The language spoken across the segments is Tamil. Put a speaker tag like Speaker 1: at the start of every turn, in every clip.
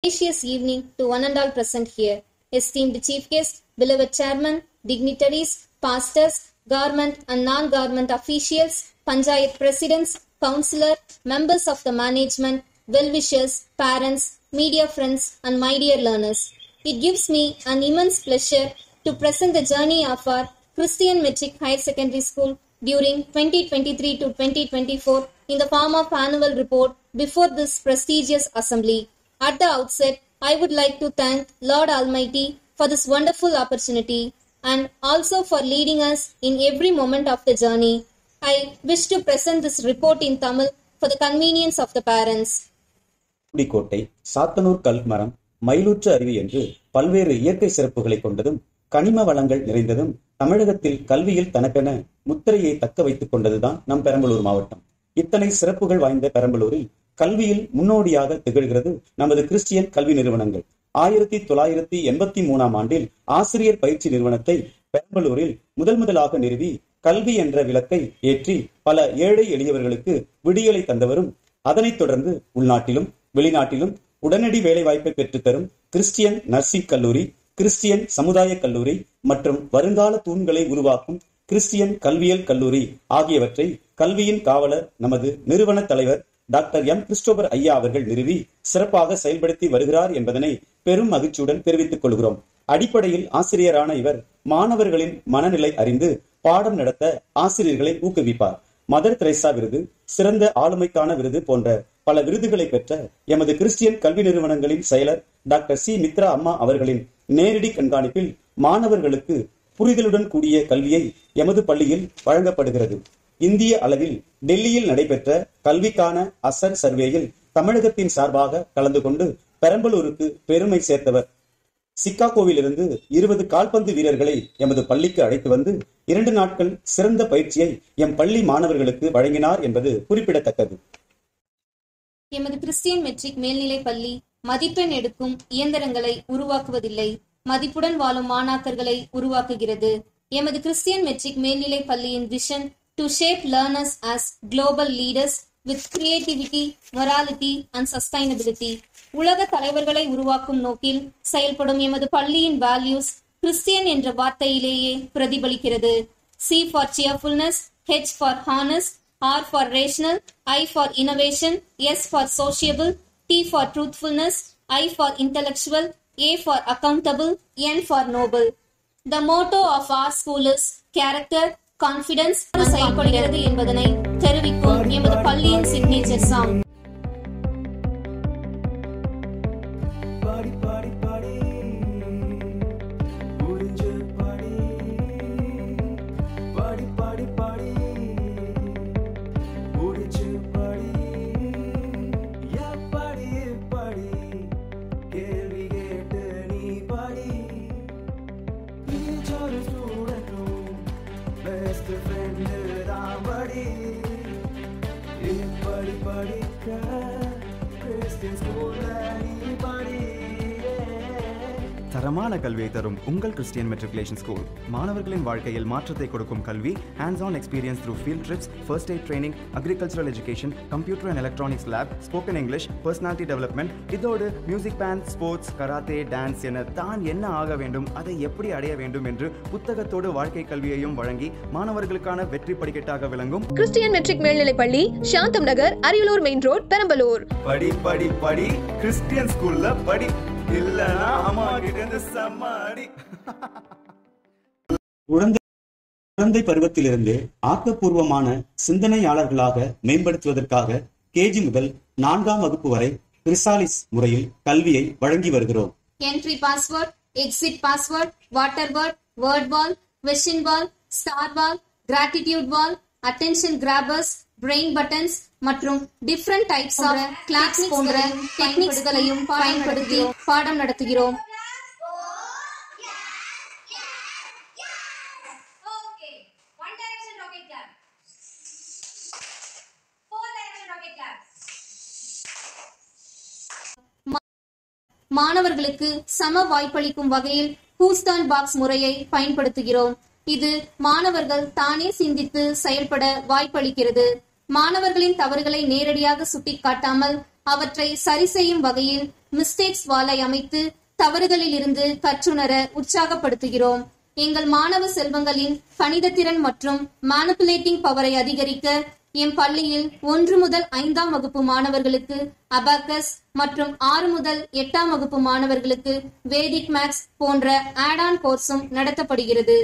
Speaker 1: Gracious evening to one and all present here. Esteemed Chief Guest, beloved Chairman, dignitaries, pastors, government and non-government officials, Panchayat presidents, councillor, members of the management, well-wishers, parents, media friends and my dear learners. It gives me an immense pleasure to present the journey of our Christian Metric Higher Secondary School during 2023 to 2024 in the form of annual report before this prestigious assembly. At the outset, I would like to thank Lord Almighty for this wonderful opportunity and also for leading us in every moment of the journey. I wish to present this report in Tamil for the convenience of the parents.
Speaker 2: கோட்டை, சாத்தனூர் கல்மரம், மயிலூற்று அருவி என்று பல்வேறு இயற்கை சிறப்புகளை கொண்டதும் கனிம வளங்கள் நிறைந்ததும் தமிழகத்தில் கல்வியில் தனக்கென முத்திரையை தக்க வைத்துக் கொண்டதுதான் நம் பெரம்பலூர் மாவட்டம். இத்தனை சிறப்புகள் வாய்ந்த பெரம்பலூரில் கல்வியில் முன்னோடியாக திகழ்கிறது நமது கிறிஸ்டியன் கல்வி நிறுவனங்கள். 1983 ஆண்டில் ஆசிரியர் பயிற்சி நிறுவனத்தை பெரம்பலூரில் முதலாக நிறுவி கல்வி என்ற விளக்கை ஏற்றி பல ஏழை எளியவர்களுக்கு விடியலை தந்தவரும், அதனைத் தொடர்ந்து உள்நாட்டிலும் வெளிநாட்டிலும் உடனடி வேலைவாய்ப்பை பெற்றுத்தரும் கிறிஸ்டியன் நர்சிங் கல்லூரி, கிறிஸ்டியன் சமுதாய கல்லூரி மற்றும் வருங்கால தூண்களை உருவாக்கும் கிறிஸ்டியன் கல்வியல் கல்லூரி ஆகியவற்றை கல்வியின் காவலர் நமது நிறுவன தலைவர் டாக்டர் எம். கிறிஸ்டோபர் ஐயா அவர்கள் நிறுவி சிறப்பாக செயல்படுத்தி வருகிறார் என்பதனை பெரும் மகிழ்ச்சியுடன் தெரிவித்துக் கொள்கிறோம். அடிப்படையில் ஆசிரியரான இவர் மாணவர்களின் மனநிலை அறிந்து பாடம் நடத்த ஆசிரியர்களை ஊக்குவிப்பார். மதர் தெரேசா விருது, சிறந்த ஆளுமைக்கான விருது போன்ற பல விருதுகளை பெற்ற எமது கிறிஸ்டியன் கல்வி நிறுவனங்களின் செயலர் டாக்டர் சி. மித்ரா அம்மா அவர்களின் நேரடி கண்காணிப்பில் மாணவர்களுக்கு புரிதலுடன் கூடிய கல்வியை எமது பள்ளியில் வழங்கப்படுகிறது. இந்திய அளவில் டெல்லியில் நடைபெற்ற கல்விக்கான அசர் சர்வேயில் தமிழகத்தின் சார்பாக கலந்து கொண்டு பெரம்பலூருக்கு பெருமை சேர்த்தவர். சிக்காகோவிலிருந்து 20 கால்பந்து வீரர்களை எமது பள்ளிக்கு அழைத்து வந்து 2 நாட்கள் சிறந்த பயிற்சியை எம் பள்ளி மாணவர்களுக்கு வழங்கினார் என்பது குறிப்பிடத்தக்கது.
Speaker 1: எமது கிறிஸ்டியன் மெட்ரிக் மேல்நிலை பள்ளி மதிப்பெண் எடுக்கும் இயந்திரங்களை உருவாக்குவதில்லை, மதிப்புடன் வாழும் மாணாக்கர்களை உருவாக்குகிறது. எமது கிறிஸ்டியன் மெட்ரிக் மேல்நிலை பள்ளியின் vision to shape learners as global leaders with creativity, morality and sustainability. உலக தலைவர்களை உருவாக்கும் நோக்கில் செயல்படும் எமது பள்ளியின் values கிறிஸ்டியன் என்ற வார்த்தையிலேயே பிரதிபலிக்கிறது. C for cheerfulness, H for honest, R for rational, I for innovation, S for sociable, T for truthfulness, I for intellectual, A for accountable, N for noble. The motto of our school is character, confidence செயல்படுகிறது என்பதனை தெரிவிக்கும் எமது பள்ளியின் சிக்னேச்சர் சாங்.
Speaker 3: தரமான கல்வியை தரும் உங்கள் கிறிஸ்டியன் மெட்ரிகுலேஷன் ஸ்கூல் மாணவர்களின் வாழ்க்கையில் மாற்றத்தை கொடுக்கும் கல்வி, hands on experience through field trips, first aid training, agricultural education, computer and electronics lab, spoken English, personality development, இதோடு music band, sports, karate, dance என தான் என்ன ஆக வேண்டும், அதை எப்படி அடைய வேண்டும் என்று புத்தகத்தோடு வாழ்க்கை கல்வியையும் வழங்கி மாணவர்களுக்கான வெற்றி படிக்கட்டாக விளங்கும்
Speaker 4: கிறிஸ்டியன் மெட்ரிக் மேல்நிலை பள்ளி, சாந்தம் நகர், அரியலூர் மெயின் ரோட், பெரம்பலூர்.
Speaker 3: படி படி படி கிறிஸ்டியன் ஸ்கூல்ல படி, இல்லனா அம்மா கிட்ட சமாடி.
Speaker 2: குழந்தை பருவத்திலிருந்து ஆக்கப்பூர்வமான சிந்தனையாளர்களாக மேம்படுத்துவதற்காக கேஜி முதல் 4ஆம் வகுப்பு வரை கிறிஸ்டாலிஸ் முறையில் கல்வியை வழங்கி வருகிறோம்.
Speaker 1: Entry password, exit password, water word, word ball, question ball, star ball, gratitude ball, attention grabbers, brain buttons மற்றும் டிஃபரண்ட் டைப்ஸ் ஆஃப் கிளாக்ஸ் போன்ற டெக்னிக்ஸ்களையும் பயன்படுத்தி பாடம் நடத்துகிறோம். மாணவர்களுக்கு சம வாய்ப்பளிக்கும் வகையில் ஹூஸ்டான் பாக்ஸ் முறையை பயன்படுத்துகிறோம். இது மாணவர்கள் தானே சிந்தித்து செயல்பட வாய்ப்பளிக்கிறது. மாணவர்களின் தவறுகளை நேரடியாக சுட்டிக்காட்டாமல் அவற்றை சரி செய்யும் வகையில் மிஸ்டேக்ஸ் வாலை அமைத்து தவறுகளில் இருந்து கற்றுணர உற்சாகப்படுத்துகிறோம். எங்கள் மாணவ செல்வங்களின் கணித திறன் மற்றும் மேனிபுலேட்டிங் பவரை அதிகரிக்க எம் பள்ளியில் 1 முதல் 5ஆம் வகுப்பு மாணவர்களுக்கு அபாக்கஸ் மற்றும் 6 முதல் 8ஆம் வகுப்பு மாணவர்களுக்கு வேதிக் மேக்ஸ் போன்ற ஆட்-ஆன் கோர்ஸும் நடத்தப்படுகிறது.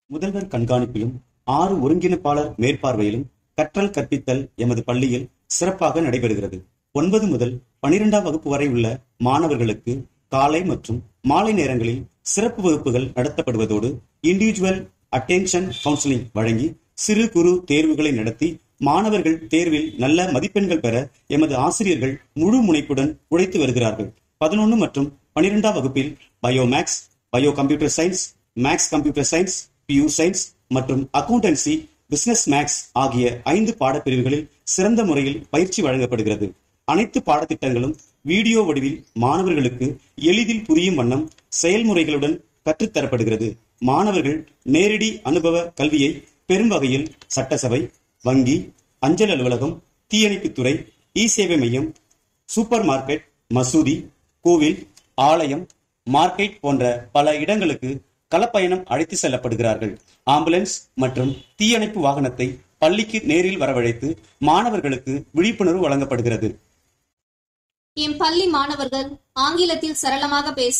Speaker 2: முதல்வர் கண்காணிப்பிலும் 6 ஒருங்கிணைப்பாளர் மேற்பார்வையிலும் கற்றல் கற்பித்தல் எமது பள்ளியில் சிறப்பாக நடைபெறுகிறது. 9 முதல் 12ஆம் வகுப்பு வரை உள்ள மாணவர்களுக்கு காலை மற்றும் மாலை நேரங்களில் சிறப்பு வகுப்புகள் நடத்தப்படுவதோடு இண்டிவிஜுவல் அட்டென்ஷன் கவுன்சிலிங் வழங்கி சிறு குறு தேர்வுகளை நடத்தி மாணவர்கள் தேர்வில் நல்ல மதிப்பெண்கள் பெற எமது ஆசிரியர்கள் முழு முனைப்புடன் உழைத்து வருகிறார்கள். 11 மற்றும் 12ஆம் வகுப்பில் bio maths, bio computer science, maths computer science, pure science மற்றும் அக்கவுண்டன்சி, பிசினஸ் மேக்ஸ் ஆகிய 5 பாடப்பிரிவுகளில் சிறந்த முறையில் பயிற்சி வழங்கப்படுகிறது. அனைத்து பாடத்திட்டங்களும் வீடியோ வடிவில் மாணவர்களுக்கு எளிதில் புரியும் வண்ணம் செயல்முறைகளுடன் கற்றுத்தரப்படுகிறது. மாணவர்கள் நேரடி அனுபவ கல்வியை பெரும் வகையில் சட்டசபை, வங்கி, அஞ்சல் அலுவலகம், தீயணைப்புத்துறை, இ-சேவை மையம், சூப்பர் மார்க்கெட், மசூதி, கோவில், ஆலயம், மார்க்கெட் போன்ற பல இடங்களுக்கு களப்பயணம் அழைத்து செல்லப்படுகிறார்கள். ஆம்புலன்ஸ் மற்றும் தீயணைப்பு வாகனத்தை பள்ளிக்கு நேரில் வரவழைத்து மாணவர்களுக்கு விழிப்புணர்வு வழங்கப்படுகிறது.
Speaker 1: என் பள்ளி மாணவர்கள் ஆங்கிலத்தில் சரளமாக பேச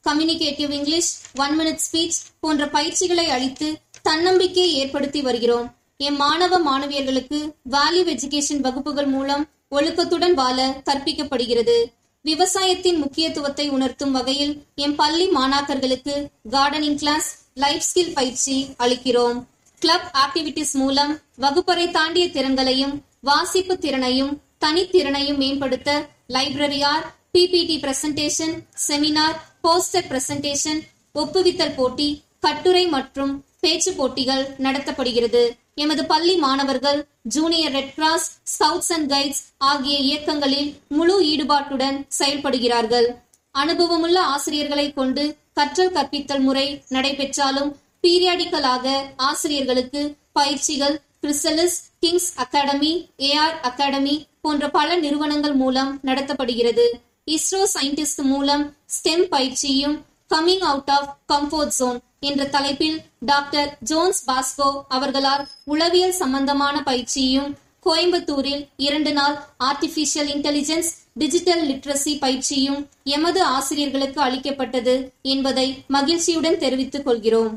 Speaker 1: கம்யூனிகேட்டிவ் இங்கிலீஷ், 1 மினிட் ஸ்பீச் போன்ற பயிற்சிகளை அளித்து தன்னம்பிக்கையை ஏற்படுத்தி வருகிறோம். என் மாணவ மாணவியர்களுக்கு வேல்யூ எஜுகேஷன் வகுப்புகள் மூலம் ஒழுக்கத்துடன் வாழ கற்பிக்கப்படுகிறது. விவசாயத்தின் முக்கியத்துவத்தை உணர்த்தும் வகையில் என் பள்ளி மாணாக்கர்களுக்கு கார்டனிங் கிளாஸ், லைஃப் ஸ்கில் பயிற்சி அளிக்கிறோம். கிளப் ஆக்டிவிட்டிஸ் மூலம் வகுப்பறை தாண்டிய திறன்களையும் வாசிப்பு திறனையும் தனித்திறனையும் மேம்படுத்த லைப்ரரியார், PPT presentation, seminar, poster presentation, ஒப்புவித்தல் போட்டி, கட்டுரை மற்றும் பேச்சு போட்டிகள் நடத்தப்படுகிறது. எமது பள்ளி மாணவர்கள் junior red cross, scouts and guides ஆகிய இயக்கங்களில் முழு ஈடுபாட்டுடன் செயல்படுகிறார்கள். அனுபவமுள்ள ஆசிரியர்களை கொண்டு கற்றல் கற்பித்தல் முறை நடைபெற்றாலும் பீரியாடிக்கலாக ஆசிரியர்களுக்கு பயிற்சிகள் கிறிஸ்டலிஸ், கிங்ஸ் அகாடமி, ஏஆர் அகாடமி போன்ற பல நிறுவனங்கள் மூலம் நடத்தப்படுகிறது. இஸ்ரோ சயின்டிஸ்ட் மூலம் ஸ்டெம் பயிற்சியும் coming out of comfort zone என்ற தலைப்பில் டாக்டர் ஜோன்ஸ் பாஸ்கோ அவர்களால் உளவியல் சம்பந்தமான பயிற்சியும், கோயம்புத்தூரில் 2 நாள் ஆர்டிபிஷியல் இன்டெலிஜென்ஸ் டிஜிட்டல் லிட்ரசி பயிற்சியும் எமது ஆசிரியர்களுக்கு அளிக்கப்பட்டது என்பதை மகிழ்ச்சியுடன் தெரிவித்துக் கொள்கிறோம்.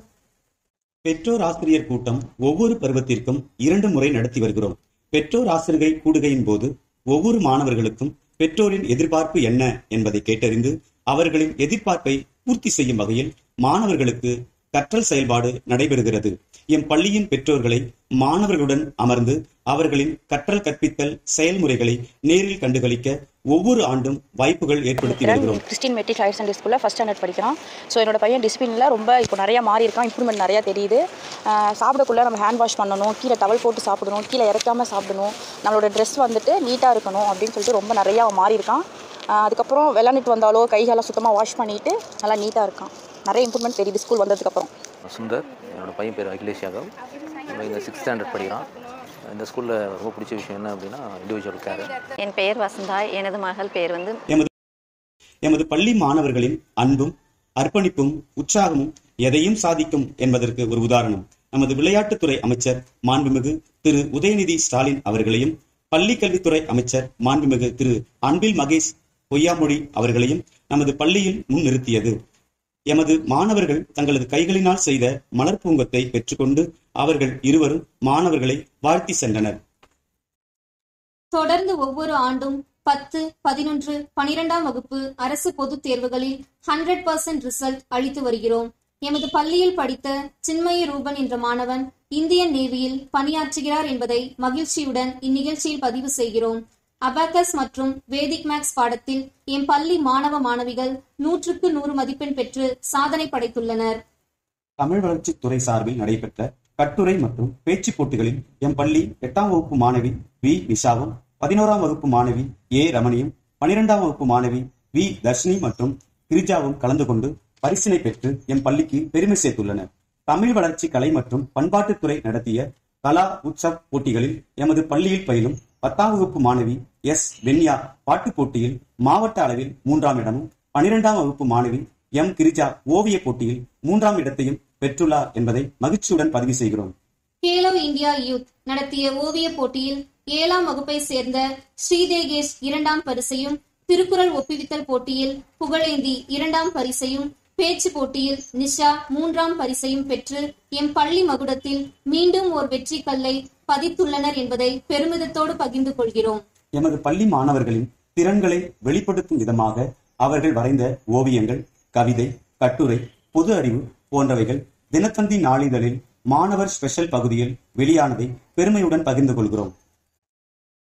Speaker 2: பெற்றோர் ஆசிரியர் கூட்டம் ஒவ்வொரு பருவத்திற்கும் 2 முறை நடத்தி வருகிறோம். பெற்றோர் ஆசிரியர் கூடுகையின் போது ஒவ்வொரு மாணவர்களுக்கும் பெற்றோரின் எதிர்பார்ப்பு என்ன என்பதை கேட்டறிந்து அவர்களின் எதிர்பார்ப்பை பூர்த்தி செய்யும் வகையில் மாணவர்களுக்கு கற்றல் செயல்பாடு நடைபெறுகிறது. எம் பள்ளியின் பெற்றோர்களை மாணவர்களுடன் அமர்ந்து அவர்களின் கற்றல் கற்பித்தல் செயல்முறைகளை நேரில் கண்டுகளிக்க ஒவ்வொரு ஆண்டும் வாய்ப்புகள் ஏற்படுத்தி வருகிறோம்.
Speaker 5: கிறிஸ்டியன் மெட்ரிக் ஹையர் செகண்டரி ஸ்கூலில் ஃபர்ஸ்ட் ஸ்டாண்டர்ட் படிக்கிறான். ஸோ என்னோட பையன் டிசிப்ளினில் ரொம்ப இப்போ நிறையா மாறி இருக்கான். இம்ப்ரூவ்மெண்ட் நிறையா தெரியுது. சாப்பிடக்குள்ளே நம்ம ஹேண்ட் வாஷ் பண்ணணும், கீழே டவல் போட்டு சாப்பிடணும், கீழே இறக்காமல் சாப்பிடணும், நம்மளோட ட்ரெஸ் வந்துட்டு நீட்டாக இருக்கணும் அப்படின்னு சொல்லிட்டு ரொம்ப நிறையா மாறி இருக்கான். அதுக்கப்புறம் விளையாண்டுட்டு வந்தாலோ கைகாலம் சுத்தமாக வாஷ் பண்ணிவிட்டு நல்லா நீட்டாக இருக்கான். நிறைய இம்ப்ரூவ்மெண்ட் தெரியுது ஸ்கூல் வந்ததுக்கப்புறம்.
Speaker 6: சுந்தர், என்னோட பையன் பேர் அகிலேஷ் யாதவ். இந்த 6th ஸ்டாண்டர்ட் படிக்கிறான். இந்த ஸ்கூலில் ரொம்ப பிடிச்ச விஷயம் என்ன அப்படின்னா இண்டிவிஜுவல் கேர்.
Speaker 7: என் பெயர் வசந்தா. எனது மகள் பெயர்
Speaker 2: எமது பள்ளி மாணவர்களின் அன்பும் அர்ப்பணிப்பும் உற்சாகமும் எதையும் சாதிக்கும் என்பதற்கு ஒரு உதாரணம் நமது விளையாட்டுத்துறை அமைச்சர் மாண்புமிகு திரு உதயநிதி ஸ்டாலின் அவர்களையும், பள்ளி கல்வித்துறை அமைச்சர் மாண்புமிகு திரு அன்பில் மகேஷ் பொய்யாமொழி அவர்களையும் நமது பள்ளியில் முன்னிறுத்தியது. எமது மாணவர்கள் தங்களது கைகளினால் செய்த மலர் பூங்கத்தை பெற்றுக்கொண்டு அவர்கள் இருவரும் மாணவர்களை வாழ்த்தி சென்றனர்.
Speaker 1: தொடர்ந்து ஒவ்வொரு ஆண்டும் 10, 11, 12ஆம் வகுப்பு அரசு பொதுத் தேர்வுகளில் 100% ரிசல்ட் அளித்து வருகிறோம். எமது பள்ளியில் படித்த சின்மய ரூபன் என்ற மாணவன் இந்தியன் நேவியில் பணியாற்றுகிறார் என்பதை மகிழ்ச்சியுடன் இந்நிகழ்ச்சியில் பதிவு செய்கிறோம். அபாக்கஸ் மற்றும் வேதிக் மேக்ஸ் பாடத்தில் எம் பள்ளி மாணவ மாணவிகள் 100க்கு 100 மதிப்பெண் பெற்று சாதனை படைத்துள்ளனர்.
Speaker 2: தமிழ் வளர்ச்சித்துறை சார்பில் நடைபெற்ற கட்டுரை மற்றும் பேச்சு போட்டிகளில் எம் பள்ளி 8ஆம் வகுப்பு மாணவி வி நிஷாவும், 11ஆம் வகுப்பு மாணவி ஏ ரமணியும், 12ஆம் வகுப்பு மாணவி வி தர்ஷினி மற்றும் கிரிஜாவும் கலந்து கொண்டு பரிசினை பெற்று எம் பள்ளிக்கு பெருமை சேர்த்துள்ளனர். தமிழ் வளர்ச்சி கலை மற்றும் பண்பாட்டுத்துறை நடத்திய கலா உற்சவ் போட்டிகளில் எமது பள்ளியில் பயிலும் 10ஆம் வகுப்பு மாணவி எஸ் வென்யா பாட்டுப் போட்டியில் மாவட்ட அளவில் 3ஆம் இடமும் 12ஆம் வகுப்பு மாணவி எம் கிரிஜா ஓவிய போட்டியில் 3ஆம் இடத்தையும் பெற்றுள்ளார் என்பதை மகிழ்ச்சியுடன் பதிவு செய்கிறோம்.
Speaker 1: கேலோ இந்தியா யூத் நடத்திய ஓவிய போட்டியில் 7ஆம் வகுப்பை சேர்ந்த ஸ்ரீதேகேஷ் 2ஆம் பரிசையும், திருக்குறள் ஒப்புவித்தல் போட்டியில் புகழேந்தி 2ஆம் பரிசையும், பேச்சு போட்டியில் நிஷா 3ஆம் பரிசையும் பெற்று எம் பள்ளி மகுடத்தில் மீண்டும் ஓர் வெற்றி கல்லை பதித்துள்ளனர் என்பதை பெருமிதத்தோடு பகிர்ந்து கொள்கிறோம்.
Speaker 2: எமது பள்ளி மாணவர்களின் திறன்களை வெளிப்படுத்தும் விதமாக அவர்கள் வரைந்த ஓவியங்கள், கவிதை, கட்டுரை, பொது அறிவு போன்றவைகள் தினத்தந்தி நாளிதழில் மாணவர் ஸ்பெஷல் பகுதியில் வெளியானதை பெருமையுடன் பகிர்ந்து கொள்கிறோம்.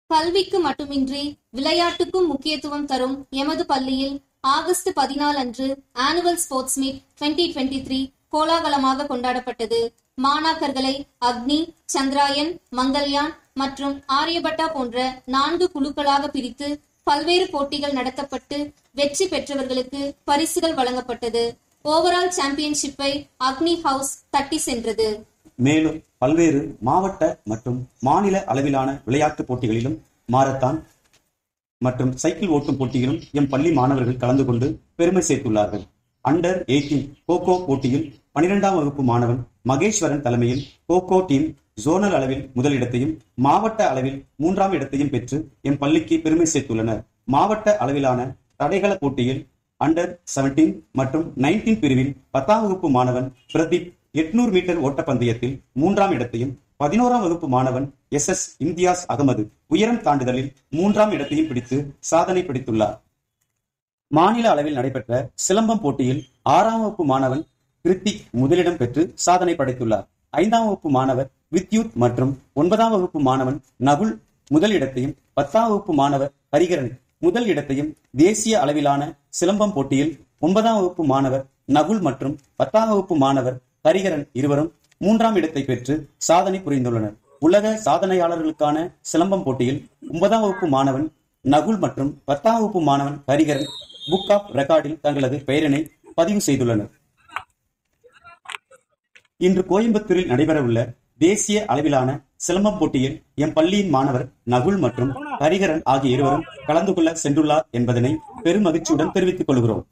Speaker 1: கல்விக்கு மட்டுமின்றி விளையாட்டுக்கும் முக்கியத்துவம் தரும் எமது பள்ளியில் ஆகஸ்ட் 14 அன்று ஆனுவல் ஸ்போர்ட்ஸ் மீட் 2023 கோலாகலமாக கொண்டாடப்பட்டது. மாணாக்கர்களை அக்னி, சந்திராயன், மங்கள்யான் மற்றும் ஆரியபட்டா போன்ற 4 குழுக்களாக பிரித்து பல்வேறு போட்டிகள் நடத்தப்பட்டு வெற்றி பெற்றவர்களுக்கு பரிசுகள் வழங்கப்பட்டது. ஓவரால் சாம்பியன்ஷிப்பை அக்னி ஹவுஸ் தட்டி சென்றது.
Speaker 2: மேலும் பல்வேறு மாவட்ட மற்றும் மாநில அளவிலான விளையாட்டுப் போட்டிகளிலும் மாரத்தான் மற்றும் சைக்கிள் ஓட்டும் போட்டியிலும் எம் பள்ளி மாணவர்கள் கலந்து கொண்டு பெருமை சேர்த்துள்ளார்கள். அண்டர் 18 கோகோ போட்டியில் 12ஆம் வகுப்பு மாணவன் மகேஸ்வரன் தலைமையில் கோகோ டீம் ஜோனல் அளவில் முதலிடத்தையும் மாவட்ட அளவில் 3ஆம் இடத்தையும் பெற்று எம் பள்ளிக்கு பெருமை சேர்த்துள்ளனர். மாவட்ட அளவிலான தடைகள போட்டியில் அண்டர் 17 மற்றும் 19 பிரிவில் 10ஆம் வகுப்பு மாணவன் பிரதீப் 800 மீட்டர் ஓட்டப்பந்தயத்தில் 3ஆம் இடத்தையும், 11ஆம் வகுப்பு மாணவன் SS இம்தியாஸ் அகமது உயரம் தாண்டுதலில் 3ஆம் இடத்தையும் பிடித்து சாதனை படைத்துள்ளார். மாநில அளவில் நடைபெற்ற சிலம்பம் போட்டியில் 6ஆம் வகுப்பு மாணவன் கிருத்திக் முதலிடம் பெற்று சாதனை படைத்துள்ளார். 5ஆம் வகுப்பு மாணவர் வித்யுத் மற்றும் 9ஆம் வகுப்பு மாணவன் நகுல் முதல் இடத்தையும், 10ஆம் வகுப்பு மாணவர் ஹரிகரன் முதல் இடத்தையும், தேசிய அளவிலான சிலம்பம் போட்டியில் 9ஆம் வகுப்பு மாணவர் நகுல் மற்றும் 10ஆம் வகுப்பு மாணவர் ஹரிகரன் இருவரும் 3ஆம் இடத்தை பெற்று சாதனை புரிந்துள்ளனர். உலக சாதனையாளர்களுக்கான சிலம்பம் போட்டியில் 9ஆம் வகுப்பு மாணவன் நகுல் மற்றும் 10ஆம் வகுப்பு மாணவன் ஹரிகரன் புக் ஆஃப் ரெக்கார்டில் தங்களது பெயரினை பதிவு செய்துள்ளனர். இன்று கோயம்புத்தூரில் நடைபெறவுள்ள தேசிய அளவிலான சிலம்பம் போட்டியில் எம் பள்ளியின் மாணவர் நகுல் மற்றும் ஹரிகரன் ஆகிய இருவரும் கலந்து கொள்ள சென்றுள்ளார் என்பதனை பெருமகிழ்ச்சியுடன் தெரிவித்துக் கொள்கிறோம்.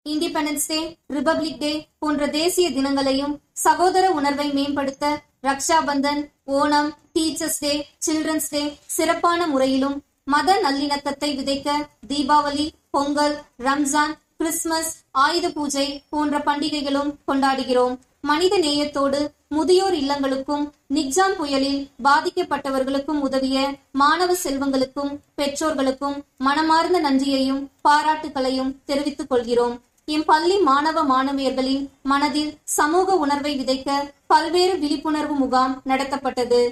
Speaker 1: இண்டிபெண்டன்ஸ் டே, ரிபப்ளிக் டே போன்ற தேசிய தினங்களையும் சகோதர உணர்வை மேம்படுத்த Raksha Bandhan, Onam, teachers day, children's day சிறப்பான முறையிலும், மத நல்லிணக்கத்தை விதைக்க தீபாவளி, பொங்கல், ரம்ஜான், கிறிஸ்துமஸ், ஆயுத பூஜை போன்ற பண்டிகைகளும் கொண்டாடுகிறோம். மனித நேயத்தோடு முதியோர் இல்லங்களுக்கும் நிக்ஜாம் புயலில் பாதிக்கப்பட்டவர்களுக்கும் உதவிய மாணவ செல்வங்களுக்கும் பெற்றோர்களுக்கும் மனமார்ந்த நன்றியையும் பாராட்டுகளையும் தெரிவித்துக் கொள்கிறோம். எம் பள்ளி மாணவ மாணவியர்களின் மனதில் சமூக உணர்வை விதைக்க பல்வேறு விழிப்புணர்வு முகாம் நடத்தப்பட்டது.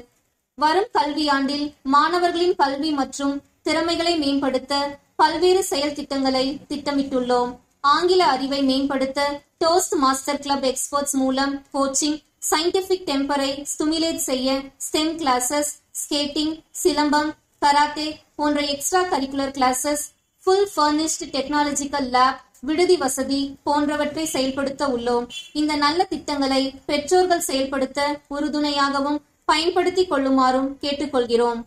Speaker 1: வரும் கல்வியாண்டில் மாணவர்களின் கல்வி மற்றும் திறமைகளை மேம்படுத்த பல்வேறு செயல் திட்டங்களை திட்டமிட்டுள்ளோம். ஆங்கில அறிவை மேம்படுத்த டோஸ்ட் மாஸ்டர் கிளப் எக்ஸ்பர்ட்ஸ் மூலம் கோச்சிங், சயின்டிபிக் டெம்பரை ஸ்டிமுலேட் செய்ய STEM classes, skating, silambam, karate போன்ற extra curricular classes, full furnished technological lab, விடுதி வசதி போன்றவற்றை செயல்படுத்த உள்ளோம். இந்த நல்ல திட்டங்களை பெற்றோர்கள் செயல்படுத்த உறுதுணையாகவும் பயன்படுத்திக் கொள்ளுமாறும் கேட்டுக்கொள்கிறோம்.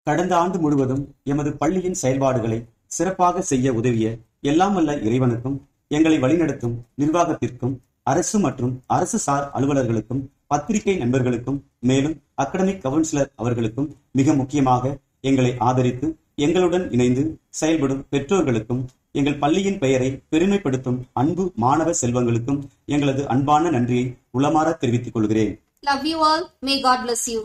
Speaker 2: கடந்த ஆண்டு முழுவதும் எமது பள்ளியின் செயல்பாடுகளை சிறப்பாக செய்ய உதவிய எல்லாம் வல்ல இறைவனுக்கும், எங்களை வழிநடத்தும் நிர்வாகத்திற்கும், அரசு மற்றும் அரசு சார் அலுவலர்களுக்கும், பத்திரிகை நண்பர்களுக்கும், மேலும் அகடமிக் கவுன்சிலர் அவர்களுக்கும், மிக முக்கியமாக எங்களை ஆதரித்து எங்களுடன் இணைந்து செயல்படும் பெற்றோர்களுக்கும், எங்கள் பள்ளியின் பெயரை பெருமைப்படுத்தும் அன்பு மாணவ செல்வங்களுக்கும் எங்களது அன்பான நன்றியை உளமாற தெரிவித்துக் கொள்கிறேன்.
Speaker 1: Love you all. May God bless you.